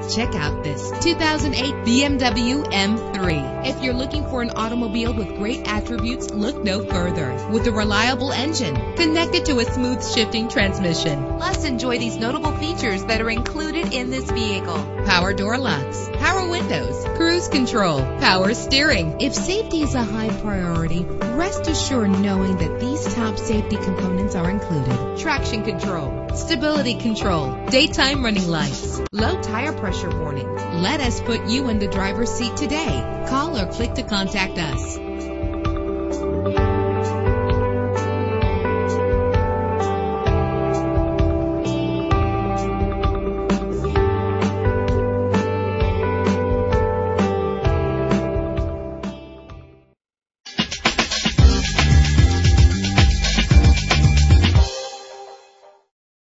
Check out this 2008 BMW M3. If you're looking for an automobile with great attributes, look no further. With a reliable engine connected to a smooth shifting transmission. Plus, enjoy these notable features that are included in this vehicle: power door locks, power windows, cruise control, power steering. If safety is a high priority, rest assured knowing that these top safety components are included: traction control, stability control, daytime running lights, low tire pressure warning. Let us put you in the driver's seat today. Call or click to contact us.